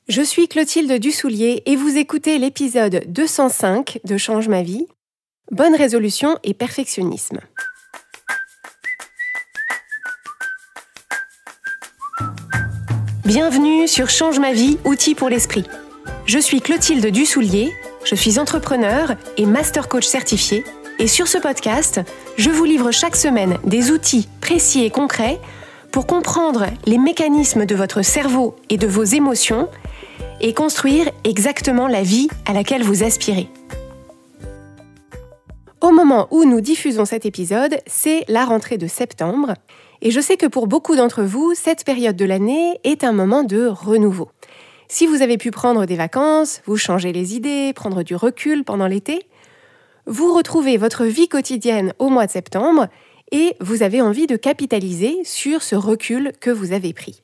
Je suis Clotilde Dussoulier et vous écoutez l'épisode 205 de Change ma vie, bonne résolution et perfectionnisme. Bienvenue sur Change ma vie, outils pour l'esprit. Je suis Clotilde Dussoulier, je suis entrepreneur et master coach certifié et sur ce podcast, je vous livre chaque semaine des outils précis et concrets pour comprendre les mécanismes de votre cerveau et de vos émotions et construire exactement la vie à laquelle vous aspirez. Au moment où nous diffusons cet épisode, c'est la rentrée de septembre et je sais que pour beaucoup d'entre vous, cette période de l'année est un moment de renouveau. Si vous avez pu prendre des vacances, vous changer les idées, prendre du recul pendant l'été, vous retrouvez votre vie quotidienne au mois de septembre et vous avez envie de capitaliser sur ce recul que vous avez pris.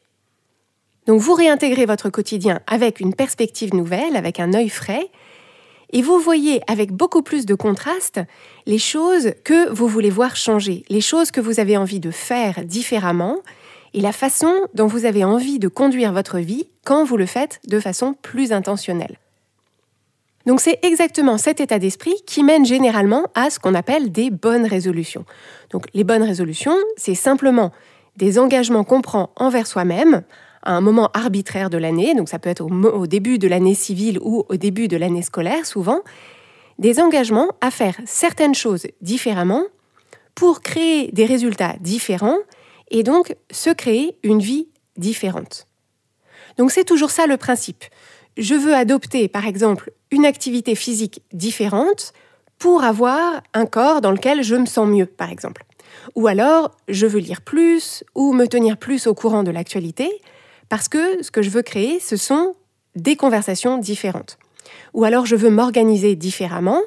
Donc vous réintégrez votre quotidien avec une perspective nouvelle, avec un œil frais, et vous voyez avec beaucoup plus de contraste les choses que vous voulez voir changer, les choses que vous avez envie de faire différemment, et la façon dont vous avez envie de conduire votre vie quand vous le faites de façon plus intentionnelle. Donc c'est exactement cet état d'esprit qui mène généralement à ce qu'on appelle des bonnes résolutions. Donc les bonnes résolutions, c'est simplement des engagements qu'on prend envers soi-même, à un moment arbitraire de l'année, donc ça peut être au début de l'année civile ou au début de l'année scolaire souvent, des engagements à faire certaines choses différemment pour créer des résultats différents et donc se créer une vie différente. Donc c'est toujours ça le principe. Je veux adopter par exemple une activité physique différente pour avoir un corps dans lequel je me sens mieux par exemple. Ou alors je veux lire plus ou me tenir plus au courant de l'actualité, parce que ce que je veux créer, ce sont des conversations différentes. Ou alors je veux m'organiser différemment,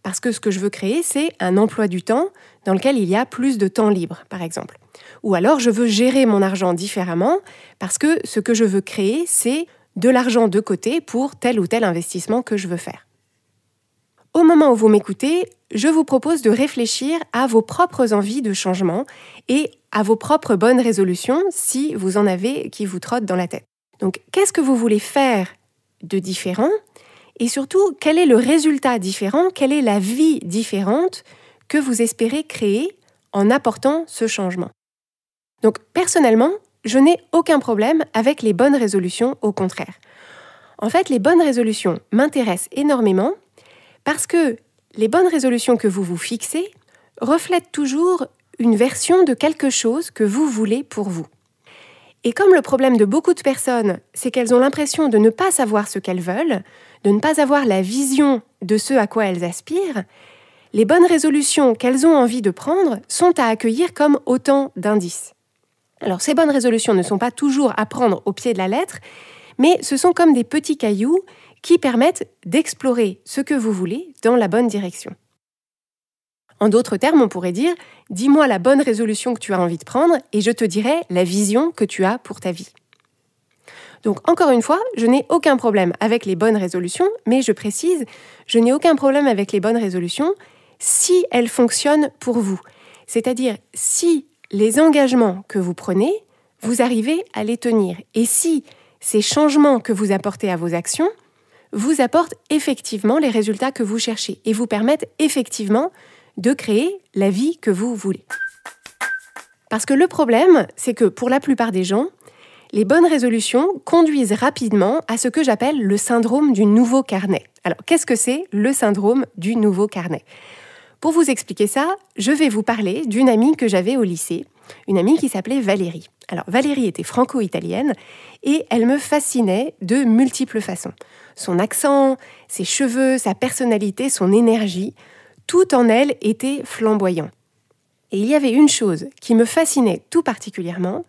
parce que ce que je veux créer, c'est un emploi du temps dans lequel il y a plus de temps libre, par exemple. Ou alors je veux gérer mon argent différemment, parce que ce que je veux créer, c'est de l'argent de côté pour tel ou tel investissement que je veux faire. Au moment où vous m'écoutez, je vous propose de réfléchir à vos propres envies de changement et à vos propres bonnes résolutions si vous en avez qui vous trottent dans la tête. Donc, qu'est-ce que vous voulez faire de différent? Et surtout, quel est le résultat différent? Quelle est la vie différente que vous espérez créer en apportant ce changement? Donc, personnellement, je n'ai aucun problème avec les bonnes résolutions, au contraire. En fait, les bonnes résolutions m'intéressent énormément parce que les bonnes résolutions que vous vous fixez reflètent toujours une version de quelque chose que vous voulez pour vous. Et comme le problème de beaucoup de personnes, c'est qu'elles ont l'impression de ne pas savoir ce qu'elles veulent, de ne pas avoir la vision de ce à quoi elles aspirent, les bonnes résolutions qu'elles ont envie de prendre sont à accueillir comme autant d'indices. Alors ces bonnes résolutions ne sont pas toujours à prendre au pied de la lettre, mais ce sont comme des petits cailloux qui permettent d'explorer ce que vous voulez dans la bonne direction. En d'autres termes, on pourrait dire « dis-moi la bonne résolution que tu as envie de prendre et je te dirai la vision que tu as pour ta vie ». Donc encore une fois, je n'ai aucun problème avec les bonnes résolutions, mais je précise, je n'ai aucun problème avec les bonnes résolutions si elles fonctionnent pour vous. C'est-à-dire si les engagements que vous prenez, vous arrivez à les tenir. Et si ces changements que vous apportez à vos actions vous apportent effectivement les résultats que vous cherchez et vous permettent effectivement de créer la vie que vous voulez. Parce que le problème, c'est que pour la plupart des gens, les bonnes résolutions conduisent rapidement à ce que j'appelle le syndrome du nouveau carnet. Alors, qu'est-ce que c'est le syndrome du nouveau carnet? Pour vous expliquer ça, je vais vous parler d'une amie que j'avais au lycée, une amie qui s'appelait Valérie. Alors, Valérie était franco-italienne et elle me fascinait de multiples façons. Son accent, ses cheveux, sa personnalité, son énergie, tout en elle était flamboyant. Et il y avait une chose qui me fascinait tout particulièrement,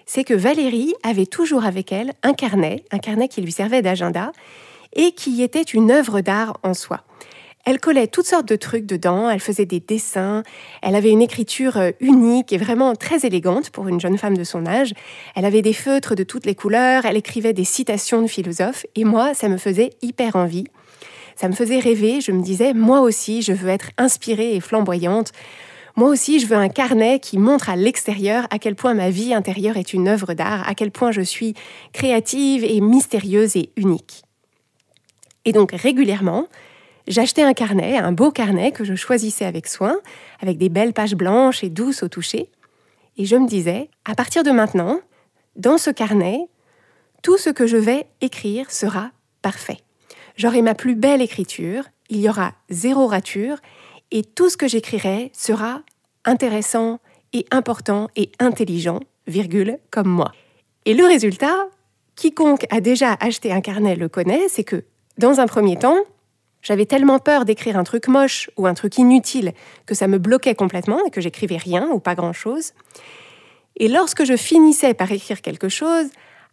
c'est que Valérie avait toujours avec elle un carnet qui lui servait d'agenda et qui était une œuvre d'art en soi. Elle collait toutes sortes de trucs dedans, elle faisait des dessins, elle avait une écriture unique et vraiment très élégante pour une jeune femme de son âge. Elle avait des feutres de toutes les couleurs, elle écrivait des citations de philosophes et moi, ça me faisait hyper envie. Ça me faisait rêver, je me disais, moi aussi, je veux être inspirée et flamboyante. Moi aussi, je veux un carnet qui montre à l'extérieur à quel point ma vie intérieure est une œuvre d'art, à quel point je suis créative et mystérieuse et unique. Et donc régulièrement, j'achetais un carnet, un beau carnet que je choisissais avec soin, avec des belles pages blanches et douces au toucher. Et je me disais, à partir de maintenant, dans ce carnet, tout ce que je vais écrire sera parfait. J'aurai ma plus belle écriture, il y aura 0 rature, et tout ce que j'écrirai sera intéressant et important et intelligent, virgule, comme moi. Et le résultat, quiconque a déjà acheté un carnet le connaît, c'est que, dans un premier temps, j'avais tellement peur d'écrire un truc moche ou un truc inutile que ça me bloquait complètement et que j'écrivais rien ou pas grand-chose. Et lorsque je finissais par écrire quelque chose,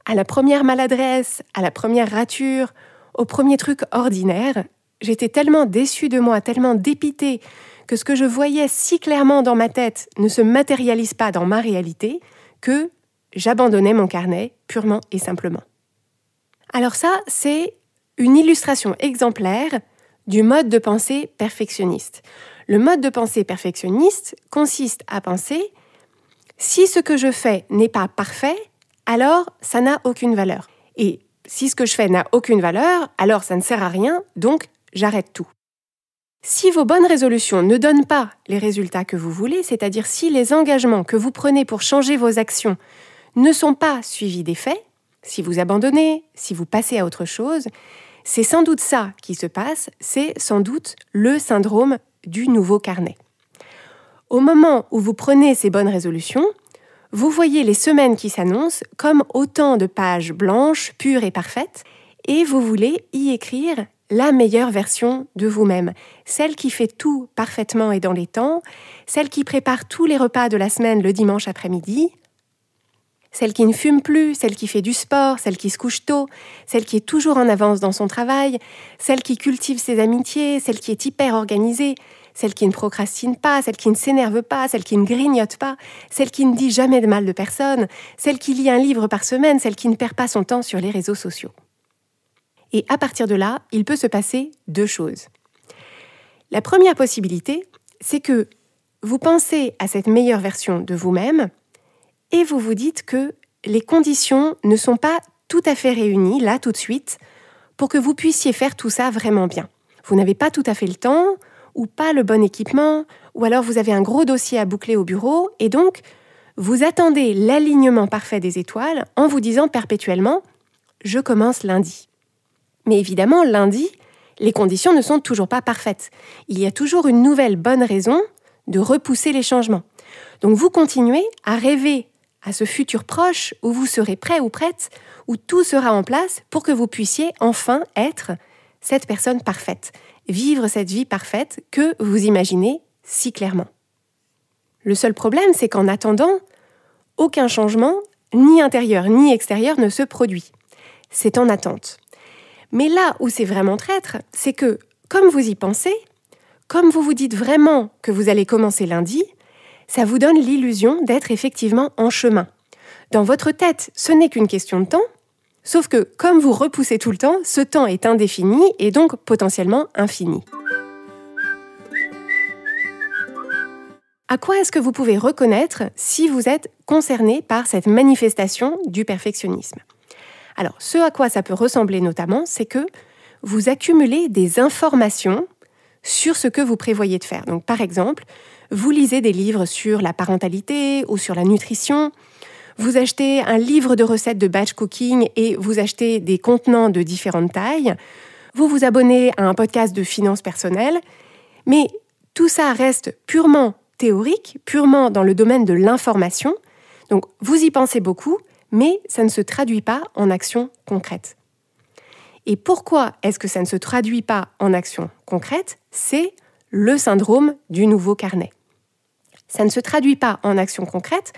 à la première maladresse, à la première rature, au premier truc ordinaire, j'étais tellement déçue de moi, tellement dépitée que ce que je voyais si clairement dans ma tête ne se matérialise pas dans ma réalité que j'abandonnais mon carnet purement et simplement. Alors ça, c'est une illustration exemplaire du mode de pensée perfectionniste. Le mode de pensée perfectionniste consiste à penser « si ce que je fais n'est pas parfait, alors ça n'a aucune valeur. Et si ce que je fais n'a aucune valeur, alors ça ne sert à rien, donc j'arrête tout. » Si vos bonnes résolutions ne donnent pas les résultats que vous voulez, c'est-à-dire si les engagements que vous prenez pour changer vos actions ne sont pas suivis d'effets, si vous abandonnez, si vous passez à autre chose, c'est sans doute ça qui se passe, c'est sans doute le syndrome du nouveau carnet. Au moment où vous prenez ces bonnes résolutions, vous voyez les semaines qui s'annoncent comme autant de pages blanches, pures et parfaites, et vous voulez y écrire la meilleure version de vous-même, celle qui fait tout parfaitement et dans les temps, celle qui prépare tous les repas de la semaine le dimanche après-midi, celle qui ne fume plus, celle qui fait du sport, celle qui se couche tôt, celle qui est toujours en avance dans son travail, celle qui cultive ses amitiés, celle qui est hyper organisée, celle qui ne procrastine pas, celle qui ne s'énerve pas, celle qui ne grignote pas, celle qui ne dit jamais de mal de personne, celle qui lit un livre par semaine, celle qui ne perd pas son temps sur les réseaux sociaux. Et à partir de là, il peut se passer 2 choses. La première possibilité, c'est que vous pensez à cette meilleure version de vous-même et vous vous dites que les conditions ne sont pas tout à fait réunies, là, tout de suite, pour que vous puissiez faire tout ça vraiment bien. Vous n'avez pas tout à fait le temps, ou pas le bon équipement, ou alors vous avez un gros dossier à boucler au bureau, et donc vous attendez l'alignement parfait des étoiles en vous disant perpétuellement « je commence lundi ». Mais évidemment, lundi, les conditions ne sont toujours pas parfaites. Il y a toujours une nouvelle bonne raison de repousser les changements. Donc vous continuez à rêver à ce futur proche où vous serez prêt ou prête, où tout sera en place pour que vous puissiez enfin être cette personne parfaite, vivre cette vie parfaite que vous imaginez si clairement. Le seul problème, c'est qu'en attendant, aucun changement, ni intérieur ni extérieur, ne se produit. C'est en attente. Mais là où c'est vraiment traître, c'est que, comme vous y pensez, comme vous vous dites vraiment que vous allez commencer lundi, ça vous donne l'illusion d'être effectivement en chemin. Dans votre tête, ce n'est qu'une question de temps, sauf que, comme vous repoussez tout le temps, ce temps est indéfini et donc potentiellement infini. À quoi est-ce que vous pouvez reconnaître si vous êtes concerné par cette manifestation du perfectionnisme ? Alors, ce à quoi ça peut ressembler notamment, c'est que vous accumulez des informations sur ce que vous prévoyez de faire. Donc, par exemple, vous lisez des livres sur la parentalité ou sur la nutrition, vous achetez un livre de recettes de batch cooking et vous achetez des contenants de différentes tailles, vous vous abonnez à un podcast de finances personnelles, mais tout ça reste purement théorique, purement dans le domaine de l'information. Donc, vous y pensez beaucoup, mais ça ne se traduit pas en action concrète. Et pourquoi est-ce que ça ne se traduit pas en action concrète ? C'est le syndrome du nouveau carnet. Ça ne se traduit pas en action concrète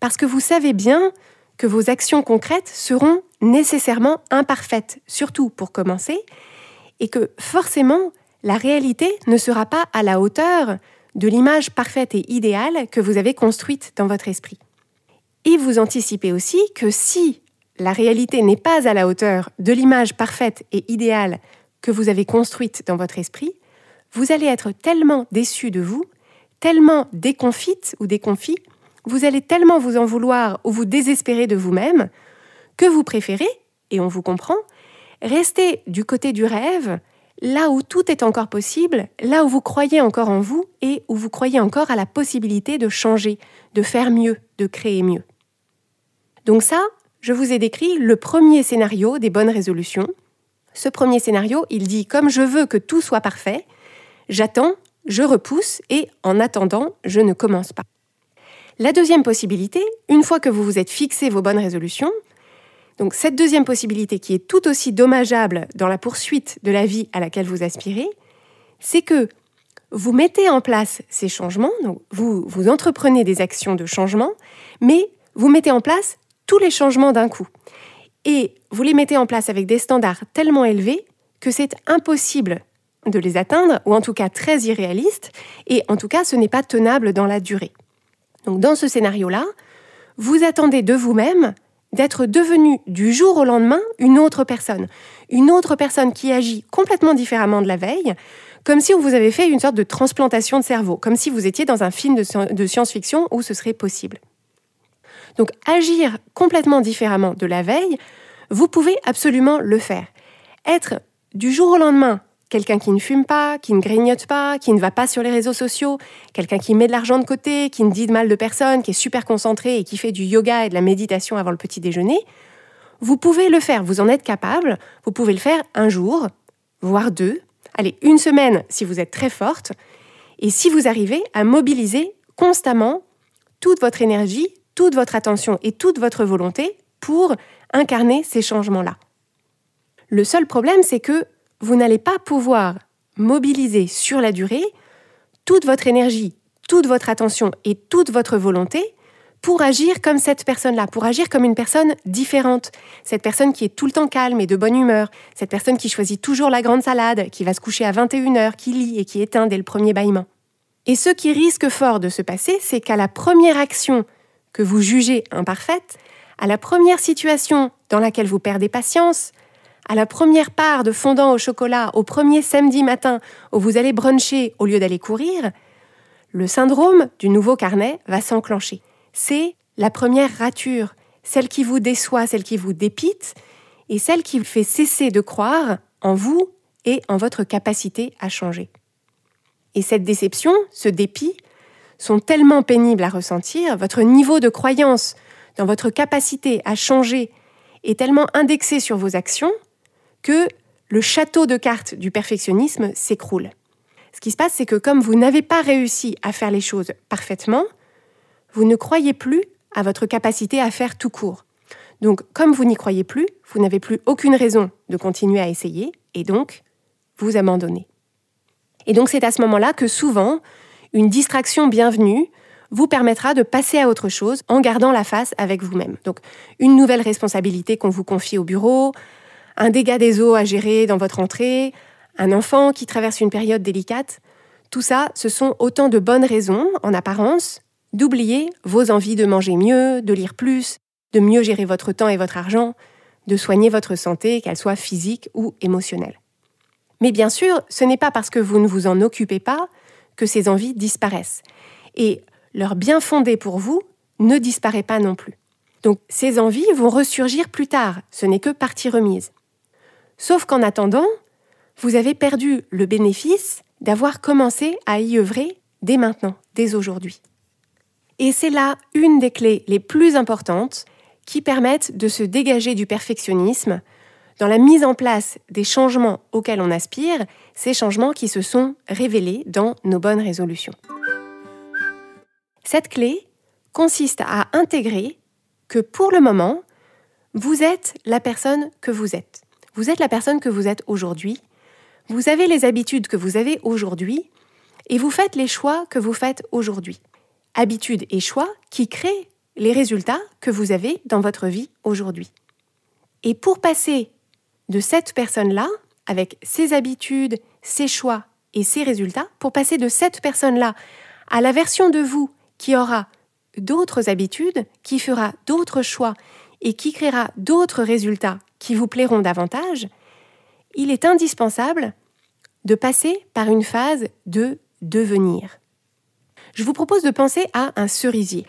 parce que vous savez bien que vos actions concrètes seront nécessairement imparfaites, surtout pour commencer, et que forcément, la réalité ne sera pas à la hauteur de l'image parfaite et idéale que vous avez construite dans votre esprit. Et vous anticipez aussi que si la réalité n'est pas à la hauteur de l'image parfaite et idéale que vous avez construite dans votre esprit, vous allez être tellement déçu de vous, tellement déconfite ou déconfit, vous allez tellement vous en vouloir ou vous désespérer de vous-même que vous préférez, et on vous comprend, rester du côté du rêve, là où tout est encore possible, là où vous croyez encore en vous et où vous croyez encore à la possibilité de changer, de faire mieux, de créer mieux. Donc ça, je vous ai décrit le premier scénario des bonnes résolutions. Ce premier scénario, il dit « comme je veux que tout soit parfait, j'attends, je repousse et en attendant, je ne commence pas ». La deuxième possibilité, une fois que vous vous êtes fixé vos bonnes résolutions, donc cette deuxième possibilité qui est tout aussi dommageable dans la poursuite de la vie à laquelle vous aspirez, c'est que vous mettez en place ces changements, donc vous entreprenez des actions de changement, mais vous mettez en place tous les changements d'un coup. Et vous les mettez en place avec des standards tellement élevés que c'est impossible de les atteindre, ou en tout cas très irréaliste, et en tout cas ce n'est pas tenable dans la durée. Donc dans ce scénario-là, vous attendez de vous-même d'être devenu du jour au lendemain une autre personne qui agit complètement différemment de la veille, comme si on vous avait fait une sorte de transplantation de cerveau, comme si vous étiez dans un film de science-fiction où ce serait possible. Donc agir complètement différemment de la veille, vous pouvez absolument le faire. Être du jour au lendemain quelqu'un qui ne fume pas, qui ne grignote pas, qui ne va pas sur les réseaux sociaux, quelqu'un qui met de l'argent de côté, qui ne dit de mal de personne, qui est super concentré et qui fait du yoga et de la méditation avant le petit déjeuner, vous pouvez le faire, vous en êtes capable, vous pouvez le faire un jour, voire 2, allez, 1 semaine si vous êtes très forte, et si vous arrivez à mobiliser constamment toute votre énergie, toute votre attention et toute votre volonté pour incarner ces changements-là. Le seul problème, c'est que vous n'allez pas pouvoir mobiliser sur la durée toute votre énergie, toute votre attention et toute votre volonté pour agir comme cette personne-là, pour agir comme une personne différente. Cette personne qui est tout le temps calme et de bonne humeur, cette personne qui choisit toujours la grande salade, qui va se coucher à 21h, qui lit et qui éteint dès le premier bâillement. Et ce qui risque fort de se passer, c'est qu'à la première action que vous jugez imparfaite, à la première situation dans laquelle vous perdez patience, à la première part de fondant au chocolat, au premier samedi matin où vous allez bruncher au lieu d'aller courir, le syndrome du nouveau carnet va s'enclencher. C'est la première rature, celle qui vous déçoit, celle qui vous dépite et celle qui vous fait cesser de croire en vous et en votre capacité à changer. Et cette déception, ce dépit, sont tellement pénibles à ressentir, votre niveau de croyance dans votre capacité à changer est tellement indexé sur vos actions que le château de cartes du perfectionnisme s'écroule. Ce qui se passe, c'est que comme vous n'avez pas réussi à faire les choses parfaitement, vous ne croyez plus à votre capacité à faire tout court. Donc, comme vous n'y croyez plus, vous n'avez plus aucune raison de continuer à essayer, et donc, vous abandonnez. Et donc, c'est à ce moment-là que souvent, une distraction bienvenue vous permettra de passer à autre chose en gardant la face avec vous-même. Donc, une nouvelle responsabilité qu'on vous confie au bureau, un dégât des eaux à gérer dans votre entrée, un enfant qui traverse une période délicate, tout ça, ce sont autant de bonnes raisons, en apparence, d'oublier vos envies de manger mieux, de lire plus, de mieux gérer votre temps et votre argent, de soigner votre santé, qu'elle soit physique ou émotionnelle. Mais bien sûr, ce n'est pas parce que vous ne vous en occupez pas que ces envies disparaissent. Et leur bien fondé pour vous ne disparaît pas non plus. Donc ces envies vont ressurgir plus tard, ce n'est que partie remise. Sauf qu'en attendant, vous avez perdu le bénéfice d'avoir commencé à y œuvrer dès maintenant, dès aujourd'hui. Et c'est là une des clés les plus importantes qui permettent de se dégager du perfectionnisme dans la mise en place des changements auxquels on aspire, ces changements qui se sont révélés dans nos bonnes résolutions. Cette clé consiste à intégrer que pour le moment, vous êtes la personne que vous êtes. Vous êtes la personne que vous êtes aujourd'hui, vous avez les habitudes que vous avez aujourd'hui et vous faites les choix que vous faites aujourd'hui. Habitudes et choix qui créent les résultats que vous avez dans votre vie aujourd'hui. Et pour passer de cette personne-là, avec ses habitudes, ses choix et ses résultats, pour passer de cette personne-là à la version de vous qui aura d'autres habitudes, qui fera d'autres choix et qui créera d'autres résultats qui vous plairont davantage, il est indispensable de passer par une phase de devenir. Je vous propose de penser à un cerisier.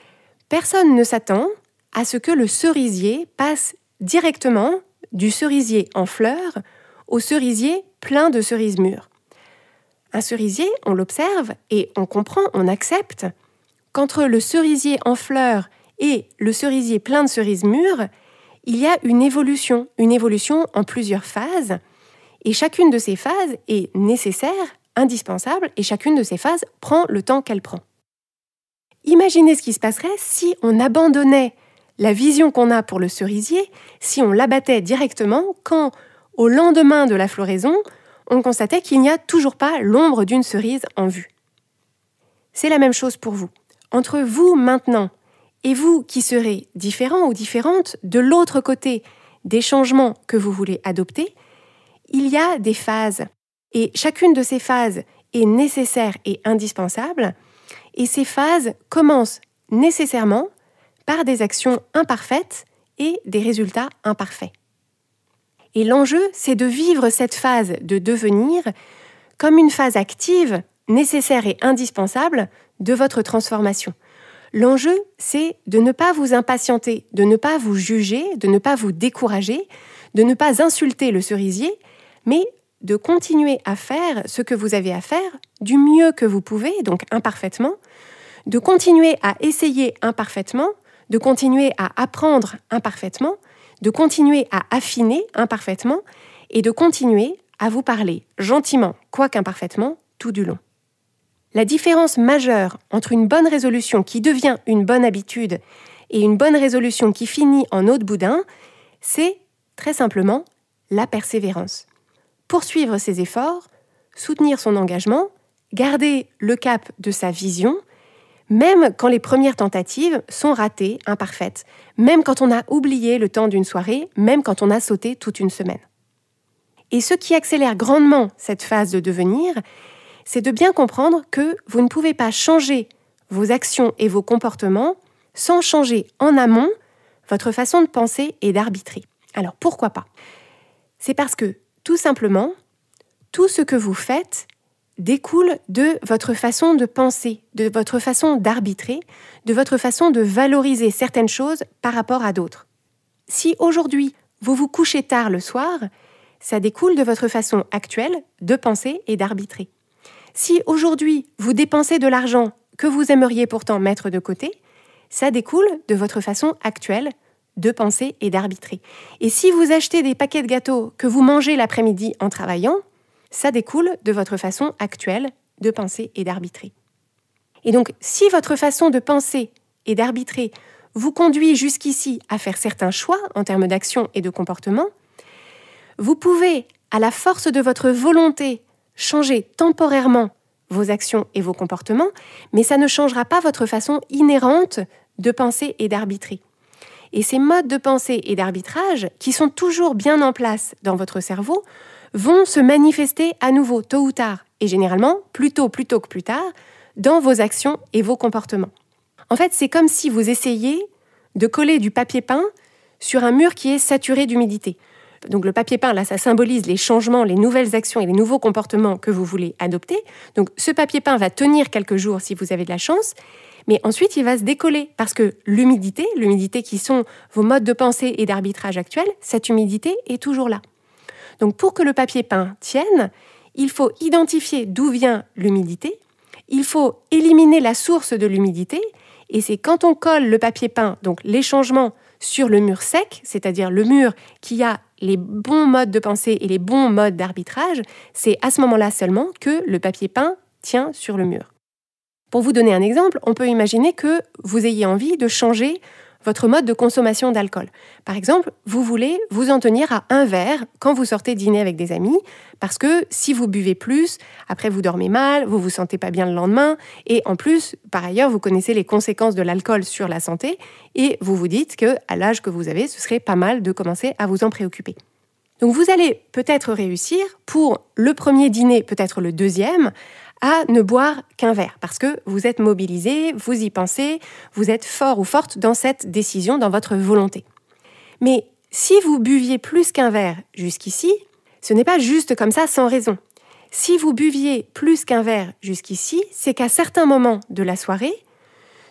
Personne ne s'attend à ce que le cerisier passe directement du cerisier en fleurs au cerisier plein de cerises mûres. Un cerisier, on l'observe et on comprend, on accepte qu'entre le cerisier en fleurs et le cerisier plein de cerises mûres, il y a une évolution en plusieurs phases, et chacune de ces phases est nécessaire, indispensable, et chacune de ces phases prend le temps qu'elle prend. Imaginez ce qui se passerait si on abandonnait la vision qu'on a pour le cerisier, si on l'abattait directement quand, au lendemain de la floraison, on constatait qu'il n'y a toujours pas l'ombre d'une cerise en vue. C'est la même chose pour vous. Entre vous maintenant et vous qui serez différents ou différentes de l'autre côté des changements que vous voulez adopter, il y a des phases. Et chacune de ces phases est nécessaire et indispensable. Et ces phases commencent nécessairement par des actions imparfaites et des résultats imparfaits. Et l'enjeu, c'est de vivre cette phase de devenir comme une phase active, nécessaire et indispensable de votre transformation. L'enjeu, c'est de ne pas vous impatienter, de ne pas vous juger, de ne pas vous décourager, de ne pas insulter le cerisier, mais de continuer à faire ce que vous avez à faire du mieux que vous pouvez, donc imparfaitement, de continuer à essayer imparfaitement, de continuer à apprendre imparfaitement, de continuer à affiner imparfaitement et de continuer à vous parler gentiment, quoique imparfaitement, tout du long. La différence majeure entre une bonne résolution qui devient une bonne habitude et une bonne résolution qui finit en eau de boudin, c'est très simplement la persévérance. Poursuivre ses efforts, soutenir son engagement, garder le cap de sa vision, même quand les premières tentatives sont ratées, imparfaites, même quand on a oublié le temps d'une soirée, même quand on a sauté toute une semaine. Et ce qui accélère grandement cette phase de devenir, c'est de bien comprendre que vous ne pouvez pas changer vos actions et vos comportements sans changer en amont votre façon de penser et d'arbitrer. Alors pourquoi pas ? C'est parce que, tout simplement, tout ce que vous faites découle de votre façon de penser, de votre façon d'arbitrer, de votre façon de valoriser certaines choses par rapport à d'autres. Si aujourd'hui, vous vous couchez tard le soir, ça découle de votre façon actuelle de penser et d'arbitrer. Si aujourd'hui, vous dépensez de l'argent que vous aimeriez pourtant mettre de côté, ça découle de votre façon actuelle de penser et d'arbitrer. Et si vous achetez des paquets de gâteaux que vous mangez l'après-midi en travaillant, ça découle de votre façon actuelle de penser et d'arbitrer. Et donc, si votre façon de penser et d'arbitrer vous conduit jusqu'ici à faire certains choix en termes d'action et de comportement, vous pouvez, à la force de votre volonté, changer temporairement vos actions et vos comportements, mais ça ne changera pas votre façon inhérente de penser et d'arbitrer. Et ces modes de pensée et d'arbitrage, qui sont toujours bien en place dans votre cerveau, vont se manifester à nouveau tôt ou tard, et généralement plus tôt que plus tard, dans vos actions et vos comportements. En fait, c'est comme si vous essayiez de coller du papier peint sur un mur qui est saturé d'humidité. Donc le papier peint, là, ça symbolise les changements, les nouvelles actions et les nouveaux comportements que vous voulez adopter. Donc ce papier peint va tenir quelques jours si vous avez de la chance, mais ensuite il va se décoller parce que l'humidité qui sont vos modes de pensée et d'arbitrage actuels, cette humidité est toujours là. Donc pour que le papier peint tienne, il faut identifier d'où vient l'humidité, il faut éliminer la source de l'humidité, et c'est quand on colle le papier peint, donc les changements sur le mur sec, c'est-à-dire le mur qui a les bons modes de pensée et les bons modes d'arbitrage, c'est à ce moment-là seulement que le papier peint tient sur le mur. Pour vous donner un exemple, on peut imaginer que vous ayez envie de changer votre mode de consommation d'alcool. Par exemple, vous voulez vous en tenir à un verre quand vous sortez dîner avec des amis, parce que si vous buvez plus, après vous dormez mal, vous vous sentez pas bien le lendemain, et en plus, par ailleurs, vous connaissez les conséquences de l'alcool sur la santé, et vous vous dites qu'à l'âge que vous avez, ce serait pas mal de commencer à vous en préoccuper. Donc vous allez peut-être réussir, pour le premier dîner, peut-être le deuxième, à ne boire qu'un verre, parce que vous êtes mobilisé, vous y pensez, vous êtes fort ou forte dans cette décision, dans votre volonté. Mais si vous buviez plus qu'un verre jusqu'ici, ce n'est pas juste comme ça sans raison. Si vous buviez plus qu'un verre jusqu'ici, c'est qu'à certains moments de la soirée,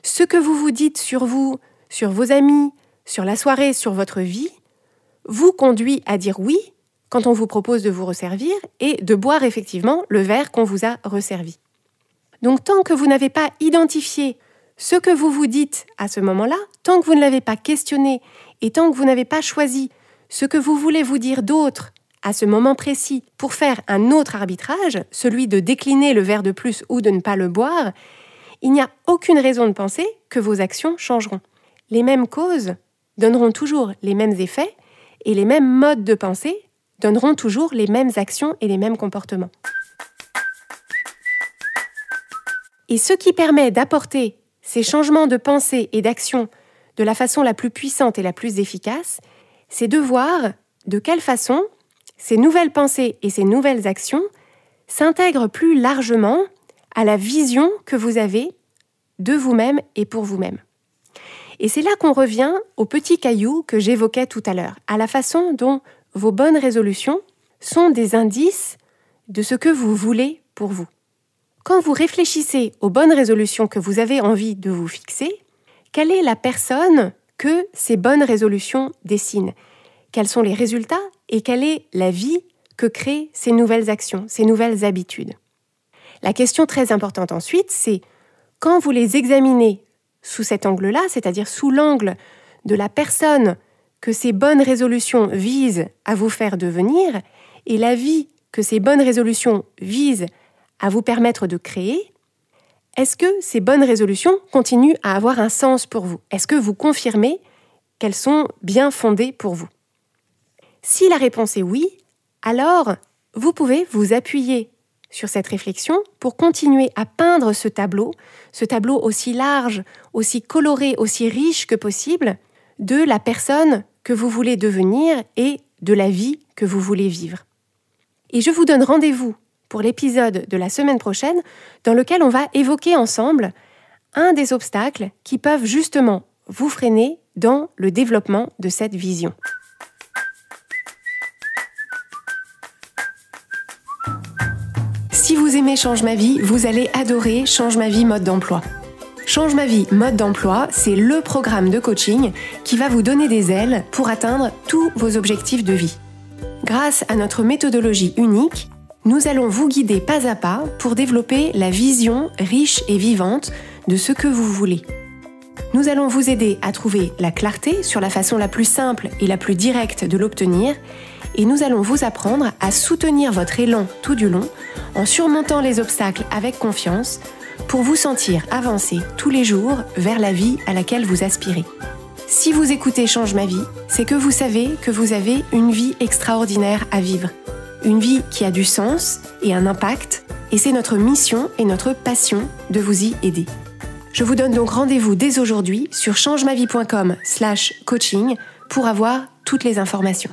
ce que vous vous dites sur vous, sur vos amis, sur la soirée, sur votre vie, vous conduit à dire oui quand on vous propose de vous resservir et de boire effectivement le verre qu'on vous a resservi. Donc tant que vous n'avez pas identifié ce que vous vous dites à ce moment-là, tant que vous ne l'avez pas questionné et tant que vous n'avez pas choisi ce que vous voulez vous dire d'autre à ce moment précis pour faire un autre arbitrage, celui de décliner le verre de plus ou de ne pas le boire, il n'y a aucune raison de penser que vos actions changeront. Les mêmes causes donneront toujours les mêmes effets et les mêmes modes de pensée donneront toujours les mêmes actions et les mêmes comportements. Et ce qui permet d'apporter ces changements de pensée et d'action de la façon la plus puissante et la plus efficace, c'est de voir de quelle façon ces nouvelles pensées et ces nouvelles actions s'intègrent plus largement à la vision que vous avez de vous-même et pour vous-même. Et c'est là qu'on revient au petit caillou que j'évoquais tout à l'heure, à la façon dont vos bonnes résolutions sont des indices de ce que vous voulez pour vous. Quand vous réfléchissez aux bonnes résolutions que vous avez envie de vous fixer, quelle est la personne que ces bonnes résolutions dessinent ? Quels sont les résultats et quelle est la vie que créent ces nouvelles actions, ces nouvelles habitudes ? La question très importante ensuite, c'est quand vous les examinez sous cet angle-là, c'est-à-dire sous l'angle de la personne que ces bonnes résolutions visent à vous faire devenir et la vie que ces bonnes résolutions visent à vous permettre de créer, est-ce que ces bonnes résolutions continuent à avoir un sens pour vous ? Est-ce que vous confirmez qu'elles sont bien fondées pour vous ? Si la réponse est oui, alors vous pouvez vous appuyer sur cette réflexion pour continuer à peindre ce tableau aussi large, aussi coloré, aussi riche que possible, de la personne que vous voulez devenir et de la vie que vous voulez vivre. Et je vous donne rendez-vous pour l'épisode de la semaine prochaine dans lequel on va évoquer ensemble un des obstacles qui peuvent justement vous freiner dans le développement de cette vision. Si vous aimez Change ma vie, vous allez adorer Change ma vie mode d'emploi. Change ma vie mode d'emploi, c'est le programme de coaching qui va vous donner des ailes pour atteindre tous vos objectifs de vie. Grâce à notre méthodologie unique, nous allons vous guider pas à pas pour développer la vision riche et vivante de ce que vous voulez. Nous allons vous aider à trouver la clarté sur la façon la plus simple et la plus directe de l'obtenir et nous allons vous apprendre à soutenir votre élan tout du long en surmontant les obstacles avec confiance pour vous sentir avancer tous les jours vers la vie à laquelle vous aspirez. Si vous écoutez Change ma vie, c'est que vous savez que vous avez une vie extraordinaire à vivre. Une vie qui a du sens et un impact, et c'est notre mission et notre passion de vous y aider. Je vous donne donc rendez-vous dès aujourd'hui sur changemavie.com/coaching pour avoir toutes les informations.